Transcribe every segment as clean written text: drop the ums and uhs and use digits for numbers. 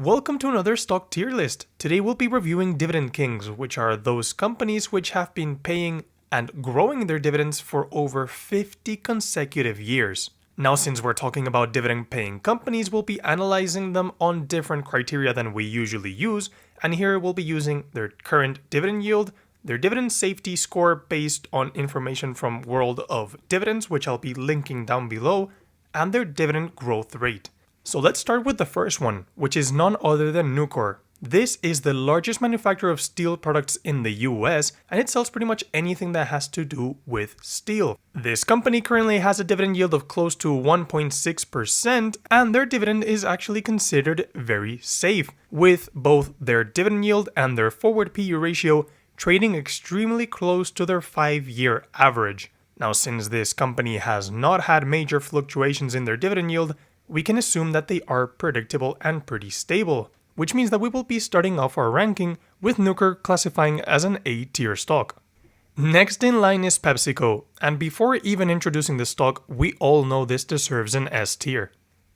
Welcome to another stock tier list. Today we'll be reviewing dividend kings, which are those companies which have been paying and growing their dividends for over 50 consecutive years. Now, since we're talking about dividend paying companies, we'll be analyzing them on different criteria than we usually use, and here we'll be using their current dividend yield, their dividend safety score based on information from World of Dividends, which I'll be linking down below, and their dividend growth rate. So let's start with the first one, which is none other than Nucor. This is the largest manufacturer of steel products in the US, and it sells pretty much anything that has to do with steel. This company currently has a dividend yield of close to 1.6%, and their dividend is actually considered very safe, with both their dividend yield and their forward PE ratio trading extremely close to their 5-year average. Now, since this company has not had major fluctuations in their dividend yield, we can assume that they are predictable and pretty stable, which means that we will be starting off our ranking with Nucor classifying as an A tier stock. Next in line is PepsiCo, and before even introducing the stock, we all know this deserves an S tier.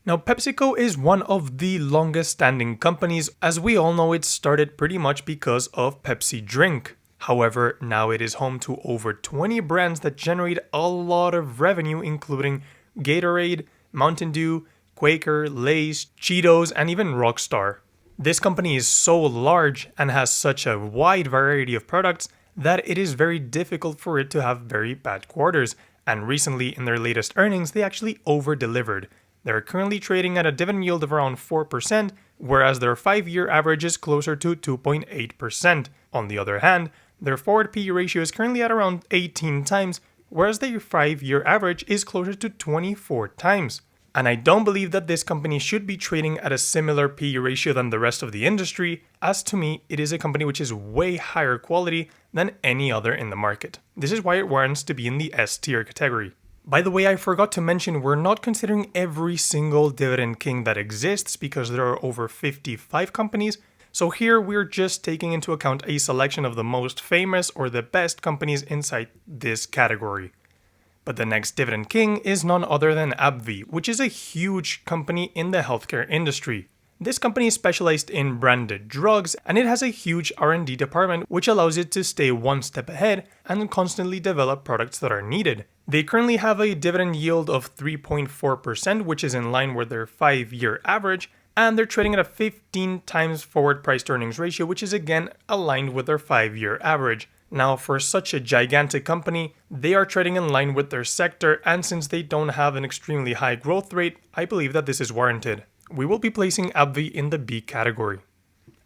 Now, PepsiCo is one of the longest standing companies, as we all know it started pretty much because of Pepsi drink. However, now it is home to over 20 brands that generate a lot of revenue, including Gatorade, Mountain Dew, Quaker, Lay's, Cheetos, and even Rockstar. This company is so large and has such a wide variety of products that it is very difficult for it to have very bad quarters, and recently in their latest earnings they actually over-delivered. They're currently trading at a dividend yield of around 4%, whereas their 5-year average is closer to 2.8%. On the other hand, their forward PE ratio is currently at around 18 times, whereas their 5-year average is closer to 24 times. And I don't believe that this company should be trading at a similar PE ratio than the rest of the industry, as to me, it is a company which is way higher quality than any other in the market. This is why it warrants to be in the S tier category. By the way, I forgot to mention we're not considering every single dividend king that exists because there are over 55 companies, so here we're just taking into account a selection of the most famous or the best companies inside this category. But the next dividend king is none other than ABBV, which is a huge company in the healthcare industry. This company is specialized in branded drugs, and it has a huge R&D department which allows it to stay one step ahead and constantly develop products that are needed. They currently have a dividend yield of 3.4%, which is in line with their 5-year average, and they're trading at a 15 times forward price to earnings ratio, which is again aligned with their 5-year average. Now, for such a gigantic company, they are trading in line with their sector, and since they don't have an extremely high growth rate, I believe that this is warranted. We will be placing ABBV in the B category.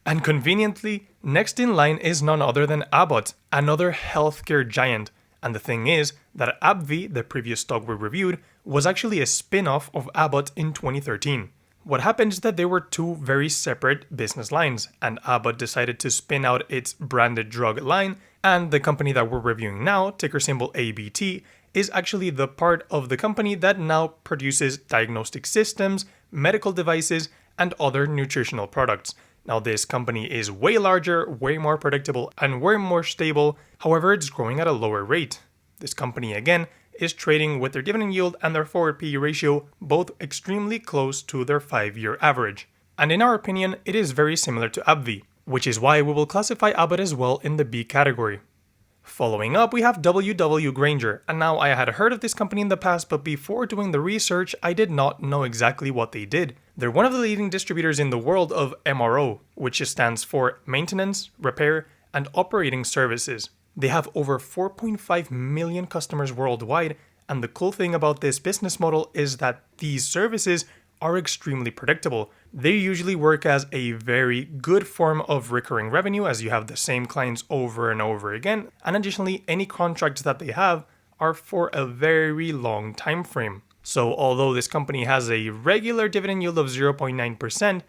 And conveniently, next in line is none other than Abbott, another healthcare giant. And the thing is that ABBV, the previous stock we reviewed, was actually a spin-off of Abbott in 2013. What happened is that they were two very separate business lines, and Abbott decided to spin out its branded drug line, and the company that we're reviewing now, ticker symbol ABT, is actually the part of the company that now produces diagnostic systems, medical devices, and other nutritional products. Now, this company is way larger, way more predictable, and way more stable, however, it's growing at a lower rate. This company, again, is trading with their dividend yield and their forward PE ratio both extremely close to their 5-year average. And in our opinion, it is very similar to ABBV, which is why we will classify Abbott as well in the B category. Following up, we have W.W. Grainger, and now I had heard of this company in the past, but before doing the research, I did not know exactly what they did. They're one of the leading distributors in the world of MRO, which stands for Maintenance, Repair, and Operating Services. They have over 4.5 million customers worldwide, and the cool thing about this business model is that these services are extremely predictable. They usually work as a very good form of recurring revenue, as you have the same clients over and over again, and additionally, any contracts that they have are for a very long time frame. So although this company has a regular dividend yield of 0.9%,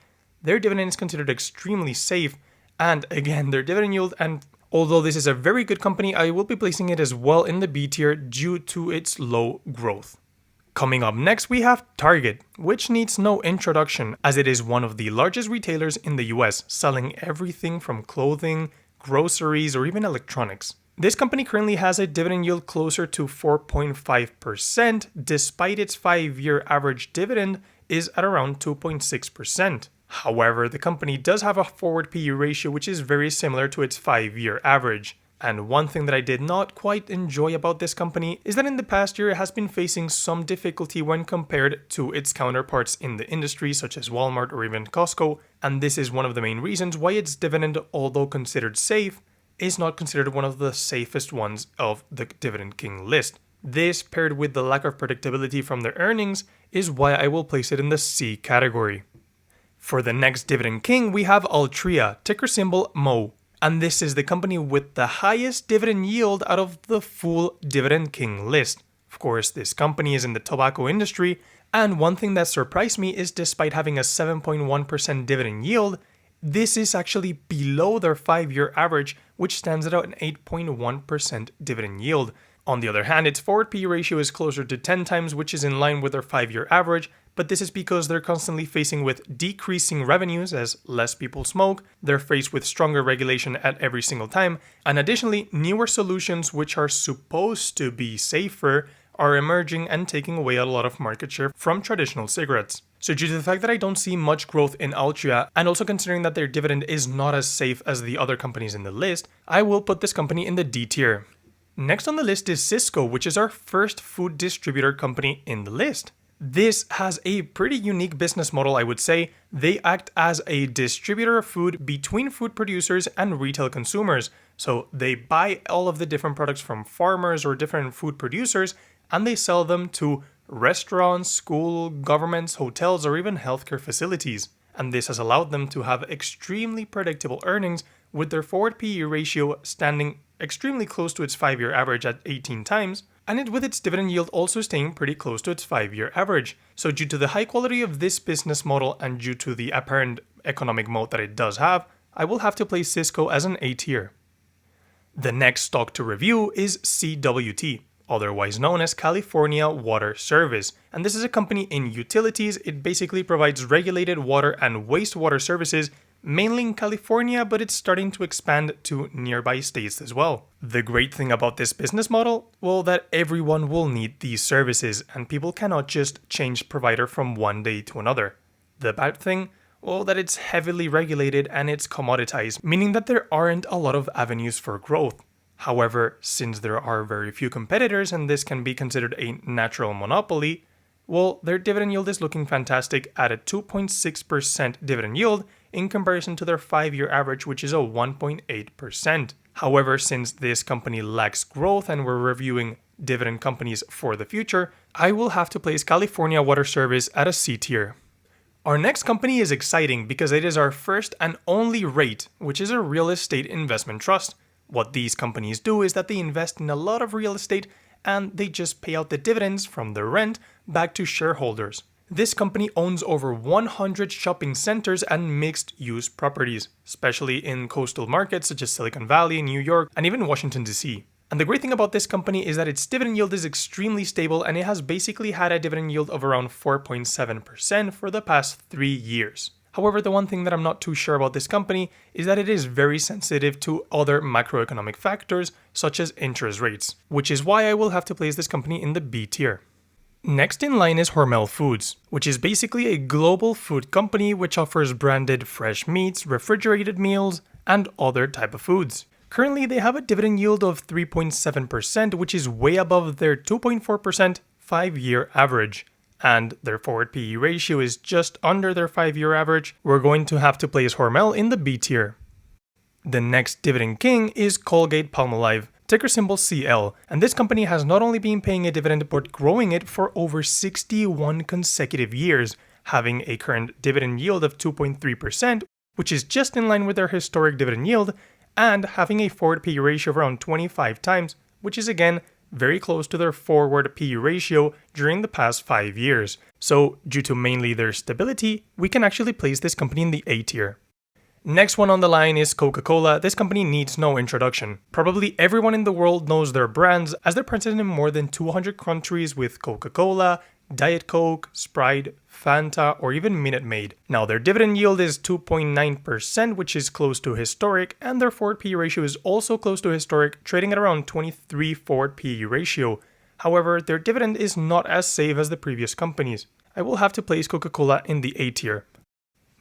their dividend is considered extremely safe, and again, their dividend yield, and although this is a very good company, I will be placing it as well in the B tier due to its low growth. Coming up next, we have Target, which needs no introduction as it is one of the largest retailers in the US, selling everything from clothing, groceries, or even electronics. This company currently has a dividend yield closer to 4.5%, despite its 5-year average dividend is at around 2.6%. However, the company does have a forward PE ratio which is very similar to its 5-year average. And one thing that I did not quite enjoy about this company is that in the past year it has been facing some difficulty when compared to its counterparts in the industry such as Walmart or even Costco, and this is one of the main reasons why its dividend, although considered safe, is not considered one of the safest ones of the Dividend King list. This, paired with the lack of predictability from their earnings, is why I will place it in the C category. For the next Dividend King, we have Altria, ticker symbol MO, and this is the company with the highest dividend yield out of the full Dividend King list. Of course, this company is in the tobacco industry, and one thing that surprised me is despite having a 7.1% dividend yield, this is actually below their 5-year average, which stands at an 8.1% dividend yield. On the other hand, its forward PE ratio is closer to 10 times, which is in line with their 5-year average, but this is because they're constantly facing with decreasing revenues as less people smoke, they're faced with stronger regulation at every single time, and additionally, newer solutions which are supposed to be safer are emerging and taking away a lot of market share from traditional cigarettes. So due to the fact that I don't see much growth in Altria, and also considering that their dividend is not as safe as the other companies in the list, I will put this company in the D tier. Next on the list is Cisco, which is our first food distributor company in the list. This has a pretty unique business model, I would say. They act as a distributor of food between food producers and retail consumers. So they buy all of the different products from farmers or different food producers, and they sell them to restaurants, school, governments, hotels, or even healthcare facilities. And this has allowed them to have extremely predictable earnings, with their forward PE ratio standing extremely close to its 5-year average at 18 times, and with its dividend yield also staying pretty close to its 5-year average. So due to the high quality of this business model and due to the apparent economic moat that it does have, I will have to place Cisco as an A tier. The next stock to review is CWT, otherwise known as California Water Service, and this is a company in utilities. It basically provides regulated water and wastewater services mainly in California, but it's starting to expand to nearby states as well. The great thing about this business model, well, that everyone will need these services and people cannot just change provider from one day to another. The bad thing, well, that it's heavily regulated and it's commoditized, meaning that there aren't a lot of avenues for growth. However, since there are very few competitors and this can be considered a natural monopoly, well, their dividend yield is looking fantastic at a 2.6% dividend yield in comparison to their 5-year average, which is a 1.8%. However, since this company lacks growth and we're reviewing dividend companies for the future, I will have to place California Water Service at a C tier. Our next company is exciting because it is our first and only REIT, which is a real estate investment trust. What these companies do is that they invest in a lot of real estate and they just pay out the dividends from the rent back to shareholders. This company owns over 100 shopping centers and mixed-use properties, especially in coastal markets such as Silicon Valley, New York, and even Washington, D.C. And the great thing about this company is that its dividend yield is extremely stable and it has basically had a dividend yield of around 4.7% for the past 3 years. However, the one thing that I'm not too sure about this company is that it is very sensitive to other macroeconomic factors such as interest rates, which is why I will have to place this company in the B tier. Next in line is Hormel Foods, which is basically a global food company which offers branded fresh meats, refrigerated meals, and other type of foods. Currently, they have a dividend yield of 3.7%, which is way above their 2.4% 5-year average. And their forward PE ratio is just under their 5-year average. We're going to have to place Hormel in the B tier. The next Dividend King is Colgate-Palmolive, ticker symbol CL, and this company has not only been paying a dividend but growing it for over 61 consecutive years, having a current dividend yield of 2.3%, which is just in line with their historic dividend yield, and having a forward PE ratio of around 25 times, which is again very close to their forward PE ratio during the past 5 years. So due to mainly their stability, we can actually place this company in the A tier. Next one on the line is Coca-Cola. This company needs no introduction. Probably everyone in the world knows their brands as they're present in more than 200 countries with Coca-Cola, Diet Coke, Sprite, Fanta, or even Minute Maid. Now their dividend yield is 2.9%, which is close to historic, and their forward PE ratio is also close to historic, trading at around 23 forward PE ratio. However, their dividend is not as safe as the previous companies. I will have to place Coca-Cola in the A tier.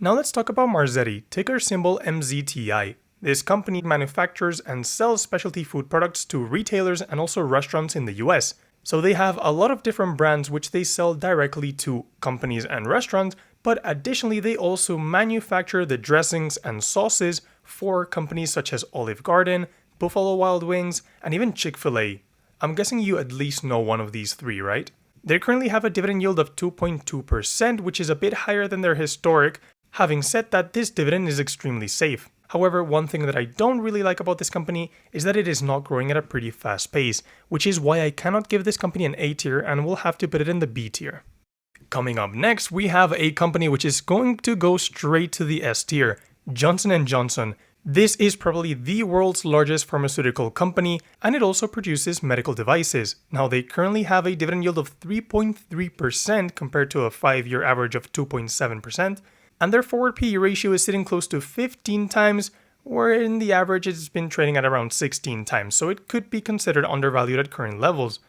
Now let's talk about Marzetti, ticker symbol MZTI. This company manufactures and sells specialty food products to retailers and also restaurants in the US. So they have a lot of different brands which they sell directly to companies and restaurants, but additionally they also manufacture the dressings and sauces for companies such as Olive Garden, Buffalo Wild Wings, and even Chick-fil-A. I'm guessing you at least know one of these three, right? They currently have a dividend yield of 2.2%, which is a bit higher than their historic. Having said that, this dividend is extremely safe. However, one thing that I don't really like about this company is that it is not growing at a pretty fast pace, which is why I cannot give this company an A tier and will have to put it in the B tier. Coming up next, we have a company which is going to go straight to the S tier, Johnson & Johnson. This is probably the world's largest pharmaceutical company, and it also produces medical devices. Now, they currently have a dividend yield of 3.3% compared to a 5-year average of 2.7%. And their forward PE ratio is sitting close to 15 times, where in the average it's been trading at around 16 times, so it could be considered undervalued at current levels.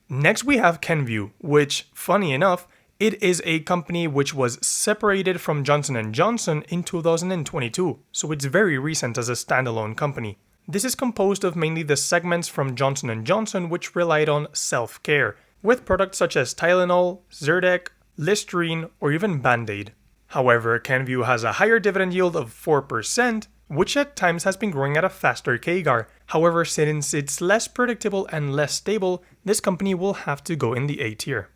Next we have KVUE, which, funny enough, it is a company which was separated from Johnson & Johnson in 2022, so it's very recent as a standalone company. This is composed of mainly the segments from Johnson & Johnson which relied on self-care, with products such as Tylenol, Zyrtec, Listerine, or even Band-Aid. However, KVUE has a higher dividend yield of 4%, which at times has been growing at a faster CAGR. However, since it's less predictable and less stable, this company will have to go in the A tier.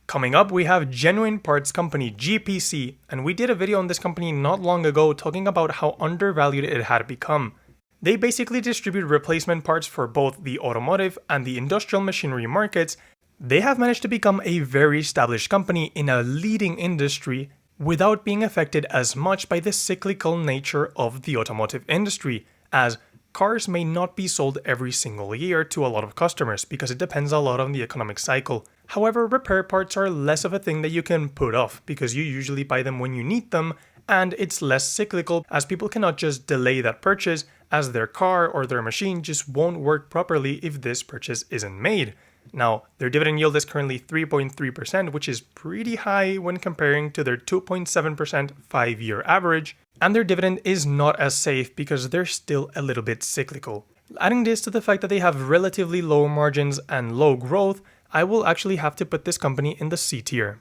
Coming up, we have Genuine Parts Company, GPC, and we did a video on this company not long ago talking about how undervalued it had become. They basically distribute replacement parts for both the automotive and the industrial machinery markets. They have managed to become a very established company in a leading industry without being affected as much by the cyclical nature of the automotive industry, as cars may not be sold every single year to a lot of customers because it depends a lot on the economic cycle. However, repair parts are less of a thing that you can put off because you usually buy them when you need them, and it's less cyclical as people cannot just delay that purchase as their car or their machine just won't work properly if this purchase isn't made. Now, their dividend yield is currently 3.3%, which is pretty high when comparing to their 2.7% 5-year average, and their dividend is not as safe because they're still a little bit cyclical. Adding this to the fact that they have relatively low margins and low growth, I will actually have to put this company in the C tier.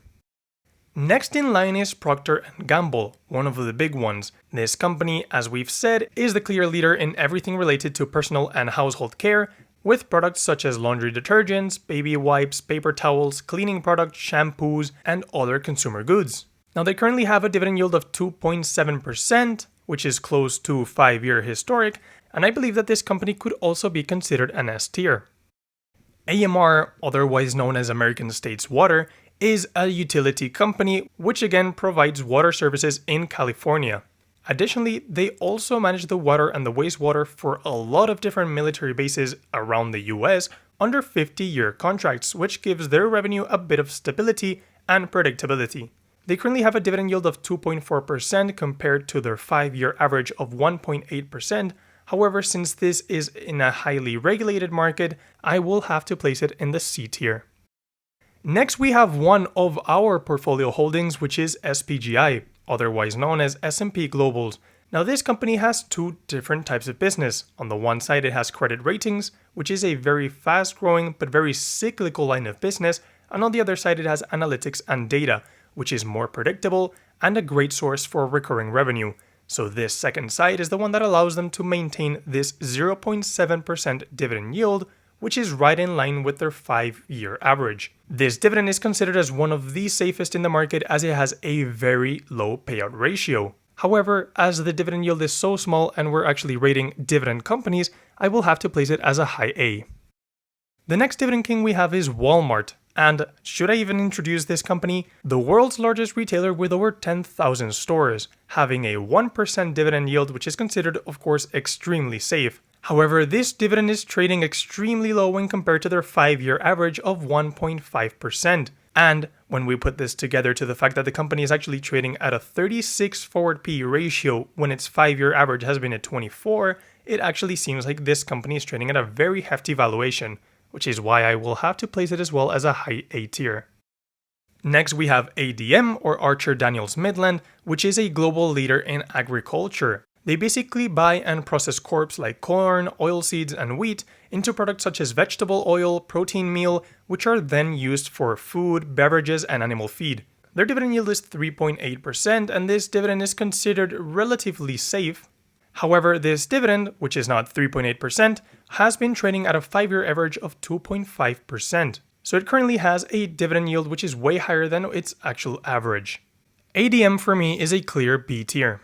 Next in line is Procter & Gamble, one of the big ones. This company, as we've said, is the clear leader in everything related to personal and household care, with products such as laundry detergents, baby wipes, paper towels, cleaning products, shampoos, and other consumer goods. Now, they currently have a dividend yield of 2.7%, which is close to 5-year historic, and I believe that this company could also be considered an S tier. AMR, otherwise known as American States Water, is a utility company which again provides water services in California. Additionally, they also manage the water and the wastewater for a lot of different military bases around the US under 50-year contracts, which gives their revenue a bit of stability and predictability. They currently have a dividend yield of 2.4% compared to their 5-year average of 1.8%. However, since this is in a highly regulated market, I will have to place it in the C tier. Next, we have one of our portfolio holdings, which is SPGI, otherwise known as S&P Globals. Now, this company has two different types of business. On the one side, it has credit ratings, which is a very fast-growing but very cyclical line of business, and on the other side, it has analytics and data, which is more predictable and a great source for recurring revenue. So this second side is the one that allows them to maintain this 0.7% dividend yield, which is right in line with their 5-year average. This dividend is considered as one of the safest in the market as it has a very low payout ratio. However, as the dividend yield is so small and we're actually rating dividend companies, I will have to place it as a high A. The next dividend king we have is Walmart. And should I even introduce this company? The world's largest retailer with over 10,000 stores, having a 1% dividend yield, which is considered, of course, extremely safe. However, this dividend is trading extremely low when compared to their 5-year average of 1.5%. And when we put this together to the fact that the company is actually trading at a 36 forward PE ratio when its 5-year average has been at 24, it actually seems like this company is trading at a very hefty valuation, which is why I will have to place it as well as a high A tier. Next, we have ADM, or Archer Daniels Midland, which is a global leader in agriculture. They basically buy and process crops like corn, oilseeds, and wheat into products such as vegetable oil, protein meal, which are then used for food, beverages, and animal feed. Their dividend yield is 3.8%, and this dividend is considered relatively safe. However, this dividend, which is not 3.8%, has been trading at a 5-year average of 2.5%. So it currently has a dividend yield which is way higher than its actual average. ADM for me is a clear B tier.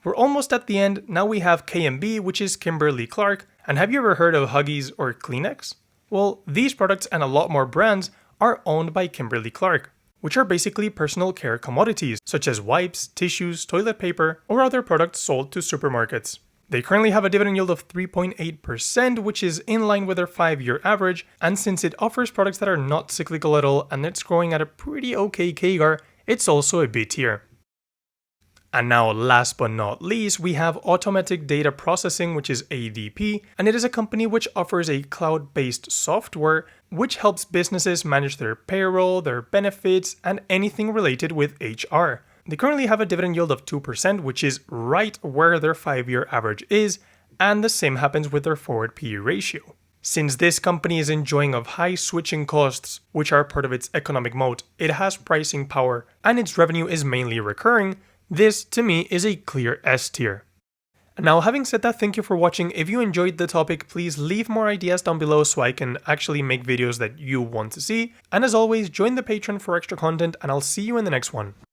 We're almost at the end. Now we have KMB, which is Kimberly-Clark. And have you ever heard of Huggies or Kleenex? Well, these products and a lot more brands are owned by Kimberly-Clark, which are basically personal care commodities, such as wipes, tissues, toilet paper, or other products sold to supermarkets. They currently have a dividend yield of 3.8%, which is in line with their 5-year average, and since it offers products that are not cyclical at all and it's growing at a pretty okay CAGR, it's also a B tier. And now, last but not least, we have Automatic Data Processing, which is ADP, and it is a company which offers a cloud-based software which helps businesses manage their payroll, their benefits, and anything related with HR. They currently have a dividend yield of 2%, which is right where their 5-year average is, and the same happens with their forward PE ratio. Since this company is enjoying of high switching costs, which are part of its economic moat, it has pricing power, and its revenue is mainly recurring, this, to me, is a clear S tier. Now, having said that, thank you for watching. If you enjoyed the topic, please leave more ideas down below so I can actually make videos that you want to see. And as always, join the Patreon for extra content, and I'll see you in the next one.